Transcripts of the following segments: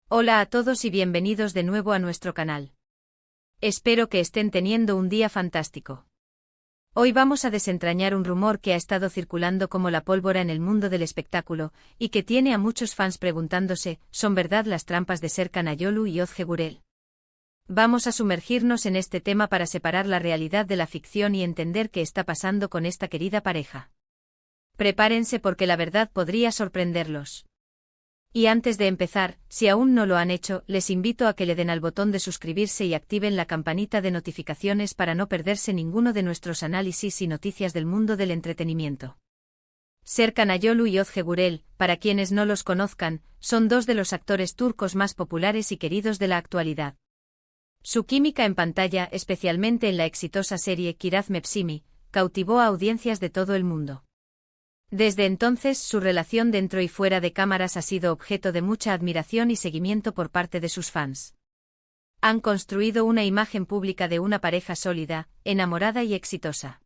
Hola a todos y bienvenidos de nuevo a nuestro canal. Espero que estén teniendo un día fantástico. Hoy vamos a desentrañar un rumor que ha estado circulando como la pólvora en el mundo del espectáculo, y que tiene a muchos fans preguntándose, ¿son verdad las trampas de Serkan Ayolu y Özge Gürel? Vamos a sumergirnos en este tema para separar la realidad de la ficción y entender qué está pasando con esta querida pareja. Prepárense porque la verdad podría sorprenderlos. Y antes de empezar, si aún no lo han hecho, les invito a que le den al botón de suscribirse y activen la campanita de notificaciones para no perderse ninguno de nuestros análisis y noticias del mundo del entretenimiento. Serkan Ayolu y Özge Gürel, para quienes no los conozcan, son dos de los actores turcos más populares y queridos de la actualidad. Su química en pantalla, especialmente en la exitosa serie Kiraz Mevsimi, cautivó a audiencias de todo el mundo. Desde entonces, su relación dentro y fuera de cámaras ha sido objeto de mucha admiración y seguimiento por parte de sus fans. Han construido una imagen pública de una pareja sólida, enamorada y exitosa.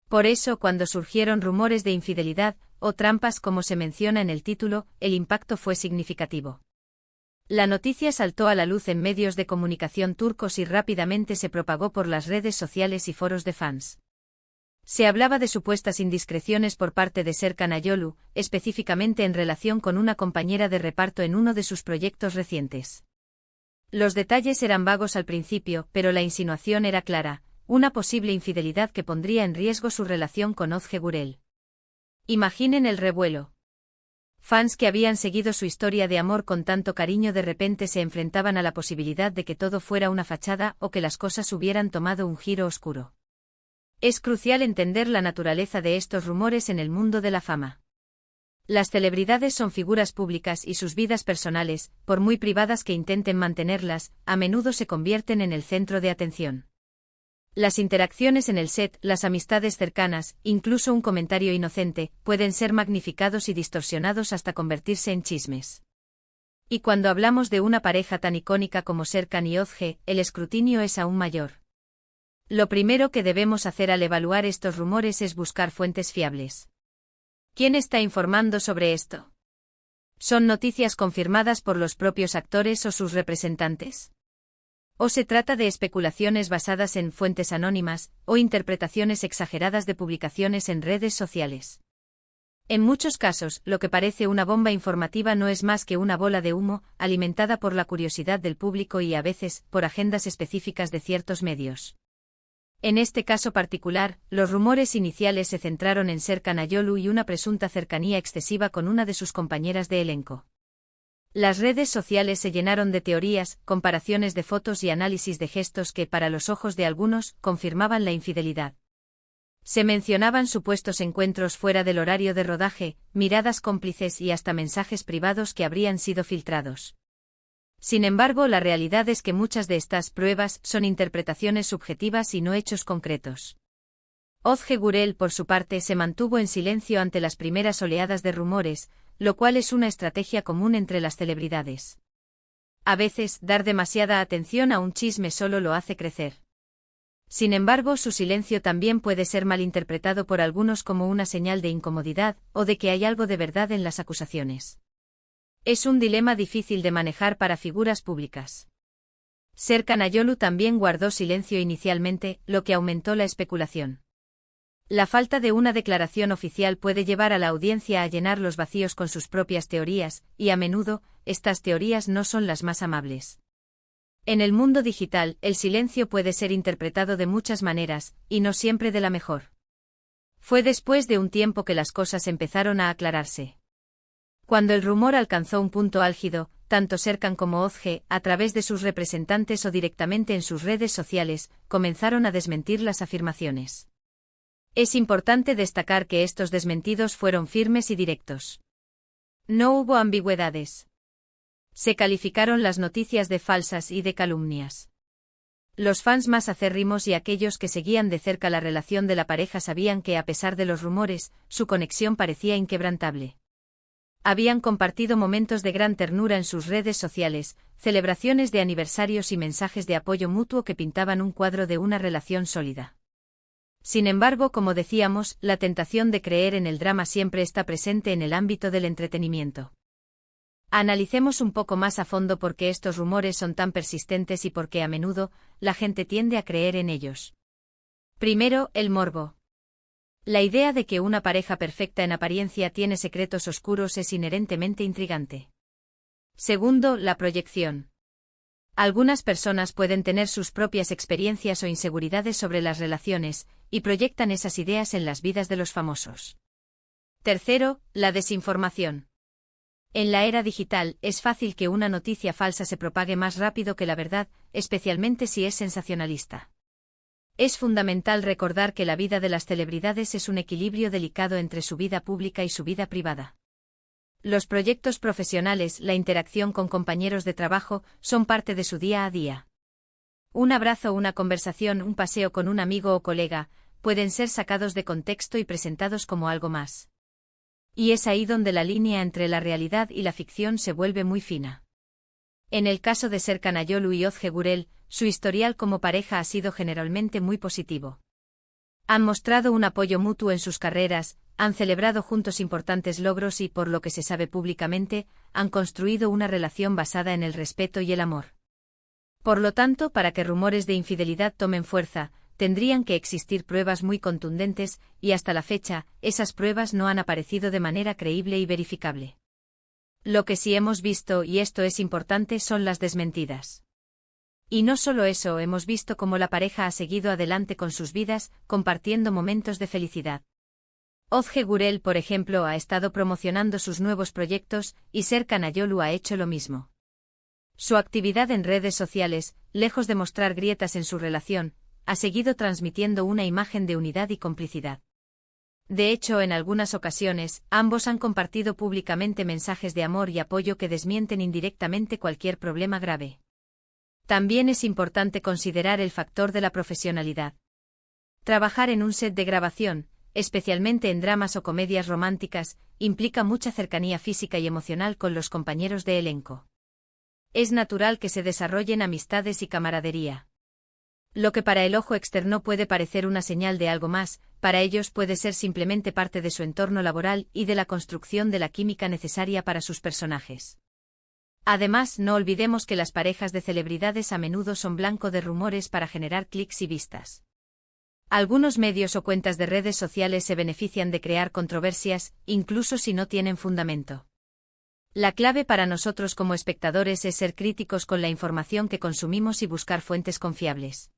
Por eso, cuando surgieron rumores de infidelidad, o trampas como se menciona en el título, el impacto fue significativo. La noticia saltó a la luz en medios de comunicación turcos y rápidamente se propagó por las redes sociales y foros de fans. Se hablaba de supuestas indiscreciones por parte de Serkan Ayolu, específicamente en relación con una compañera de reparto en uno de sus proyectos recientes. Los detalles eran vagos al principio, pero la insinuación era clara, una posible infidelidad que pondría en riesgo su relación con Özge Gürel. Imaginen el revuelo. Fans que habían seguido su historia de amor con tanto cariño de repente se enfrentaban a la posibilidad de que todo fuera una fachada o que las cosas hubieran tomado un giro oscuro. Es crucial entender la naturaleza de estos rumores en el mundo de la fama. Las celebridades son figuras públicas y sus vidas personales, por muy privadas que intenten mantenerlas, a menudo se convierten en el centro de atención. Las interacciones en el set, las amistades cercanas, incluso un comentario inocente, pueden ser magnificados y distorsionados hasta convertirse en chismes. Y cuando hablamos de una pareja tan icónica como Serkan y Özge, el escrutinio es aún mayor. Lo primero que debemos hacer al evaluar estos rumores es buscar fuentes fiables. ¿Quién está informando sobre esto? ¿Son noticias confirmadas por los propios actores o sus representantes? ¿O se trata de especulaciones basadas en fuentes anónimas, o interpretaciones exageradas de publicaciones en redes sociales? En muchos casos, lo que parece una bomba informativa no es más que una bola de humo, alimentada por la curiosidad del público y a veces, por agendas específicas de ciertos medios. En este caso particular, los rumores iniciales se centraron en Serkan Ayolu y una presunta cercanía excesiva con una de sus compañeras de elenco. Las redes sociales se llenaron de teorías, comparaciones de fotos y análisis de gestos que, para los ojos de algunos, confirmaban la infidelidad. Se mencionaban supuestos encuentros fuera del horario de rodaje, miradas cómplices y hasta mensajes privados que habrían sido filtrados. Sin embargo, la realidad es que muchas de estas pruebas son interpretaciones subjetivas y no hechos concretos. Özge Gürel, por su parte, se mantuvo en silencio ante las primeras oleadas de rumores, lo cual es una estrategia común entre las celebridades. A veces, dar demasiada atención a un chisme solo lo hace crecer. Sin embargo, su silencio también puede ser malinterpretado por algunos como una señal de incomodidad, o de que hay algo de verdad en las acusaciones. Es un dilema difícil de manejar para figuras públicas. Serkan Ayolu también guardó silencio inicialmente, lo que aumentó la especulación. La falta de una declaración oficial puede llevar a la audiencia a llenar los vacíos con sus propias teorías, y a menudo, estas teorías no son las más amables. En el mundo digital, el silencio puede ser interpretado de muchas maneras, y no siempre de la mejor. Fue después de un tiempo que las cosas empezaron a aclararse. Cuando el rumor alcanzó un punto álgido, tanto Serkan como Özge, a través de sus representantes o directamente en sus redes sociales, comenzaron a desmentir las afirmaciones. Es importante destacar que estos desmentidos fueron firmes y directos. No hubo ambigüedades. Se calificaron las noticias de falsas y de calumnias. Los fans más acérrimos y aquellos que seguían de cerca la relación de la pareja sabían que, a pesar de los rumores, su conexión parecía inquebrantable. Habían compartido momentos de gran ternura en sus redes sociales, celebraciones de aniversarios y mensajes de apoyo mutuo que pintaban un cuadro de una relación sólida. Sin embargo, como decíamos, la tentación de creer en el drama siempre está presente en el ámbito del entretenimiento. Analicemos un poco más a fondo por qué estos rumores son tan persistentes y por qué a menudo la gente tiende a creer en ellos. Primero, el morbo. La idea de que una pareja perfecta en apariencia tiene secretos oscuros es inherentemente intrigante. Segundo, la proyección. Algunas personas pueden tener sus propias experiencias o inseguridades sobre las relaciones, y proyectan esas ideas en las vidas de los famosos. Tercero, la desinformación. En la era digital, es fácil que una noticia falsa se propague más rápido que la verdad, especialmente si es sensacionalista. Es fundamental recordar que la vida de las celebridades es un equilibrio delicado entre su vida pública y su vida privada. Los proyectos profesionales, la interacción con compañeros de trabajo, son parte de su día a día. Un abrazo, una conversación, un paseo con un amigo o colega, pueden ser sacados de contexto y presentados como algo más. Y es ahí donde la línea entre la realidad y la ficción se vuelve muy fina. En el caso de Serkan Ayolu y Ozge Gürel, su historial como pareja ha sido generalmente muy positivo. Han mostrado un apoyo mutuo en sus carreras, han celebrado juntos importantes logros y, por lo que se sabe públicamente, han construido una relación basada en el respeto y el amor. Por lo tanto, para que rumores de infidelidad tomen fuerza, tendrían que existir pruebas muy contundentes, y hasta la fecha, esas pruebas no han aparecido de manera creíble y verificable. Lo que sí hemos visto, y esto es importante, son las desmentidas. Y no solo eso, hemos visto cómo la pareja ha seguido adelante con sus vidas, compartiendo momentos de felicidad. Ozge Gürel, por ejemplo, ha estado promocionando sus nuevos proyectos, y Serkan Ayolu ha hecho lo mismo. Su actividad en redes sociales, lejos de mostrar grietas en su relación, ha seguido transmitiendo una imagen de unidad y complicidad. De hecho, en algunas ocasiones, ambos han compartido públicamente mensajes de amor y apoyo que desmienten indirectamente cualquier problema grave. También es importante considerar el factor de la profesionalidad. Trabajar en un set de grabación, especialmente en dramas o comedias románticas, implica mucha cercanía física y emocional con los compañeros de elenco. Es natural que se desarrollen amistades y camaradería. Lo que para el ojo externo puede parecer una señal de algo más, para ellos puede ser simplemente parte de su entorno laboral y de la construcción de la química necesaria para sus personajes. Además, no olvidemos que las parejas de celebridades a menudo son blanco de rumores para generar clics y vistas. Algunos medios o cuentas de redes sociales se benefician de crear controversias, incluso si no tienen fundamento. La clave para nosotros como espectadores es ser críticos con la información que consumimos y buscar fuentes confiables.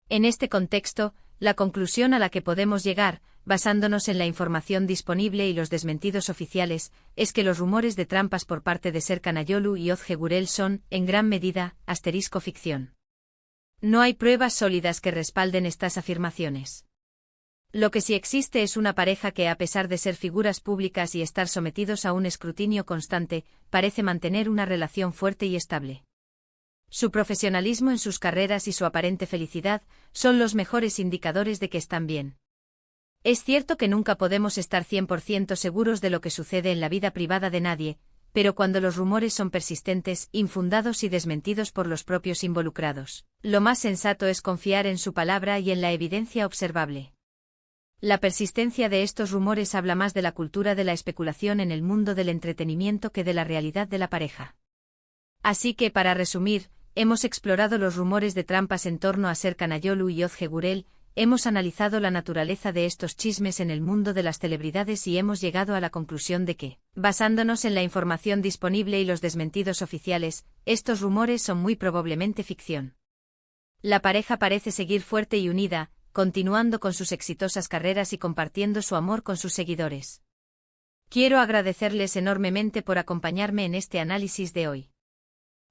En este contexto, la conclusión a la que podemos llegar, basándonos en la información disponible y los desmentidos oficiales, es que los rumores de trampas por parte de Serkan Ayolu y Ozge Gürel son, en gran medida, ficción. No hay pruebas sólidas que respalden estas afirmaciones. Lo que sí existe es una pareja que, a pesar de ser figuras públicas y estar sometidos a un escrutinio constante, parece mantener una relación fuerte y estable. Su profesionalismo en sus carreras y su aparente felicidad son los mejores indicadores de que están bien. Es cierto que nunca podemos estar 100% seguros de lo que sucede en la vida privada de nadie, pero cuando los rumores son persistentes, infundados y desmentidos por los propios involucrados, lo más sensato es confiar en su palabra y en la evidencia observable. La persistencia de estos rumores habla más de la cultura de la especulación en el mundo del entretenimiento que de la realidad de la pareja. Así que, para resumir, hemos explorado los rumores de trampas en torno a Serkan Ayolu y Ozge Gürel, hemos analizado la naturaleza de estos chismes en el mundo de las celebridades y hemos llegado a la conclusión de que, basándonos en la información disponible y los desmentidos oficiales, estos rumores son muy probablemente ficción. La pareja parece seguir fuerte y unida, continuando con sus exitosas carreras y compartiendo su amor con sus seguidores. Quiero agradecerles enormemente por acompañarme en este análisis de hoy.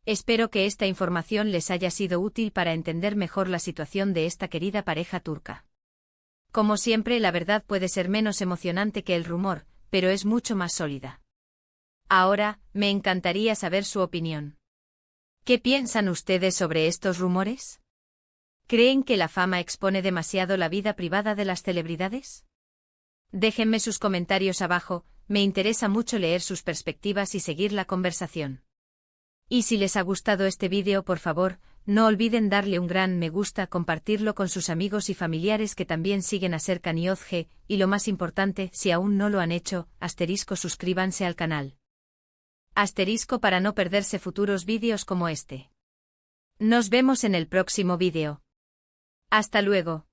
Espero que esta información les haya sido útil para entender mejor la situación de esta querida pareja turca. Como siempre, la verdad puede ser menos emocionante que el rumor, pero es mucho más sólida. Ahora, me encantaría saber su opinión. ¿Qué piensan ustedes sobre estos rumores? ¿Creen que la fama expone demasiado la vida privada de las celebridades? Déjenme sus comentarios abajo, me interesa mucho leer sus perspectivas y seguir la conversación. Y si les ha gustado este vídeo, por favor, no olviden darle un gran me gusta, compartirlo con sus amigos y familiares que también siguen a Serkan y Ozge, y lo más importante, si aún no lo han hecho, *suscríbanse al canal. Asterisco para no perderse futuros vídeos como este. Nos vemos en el próximo vídeo. Hasta luego.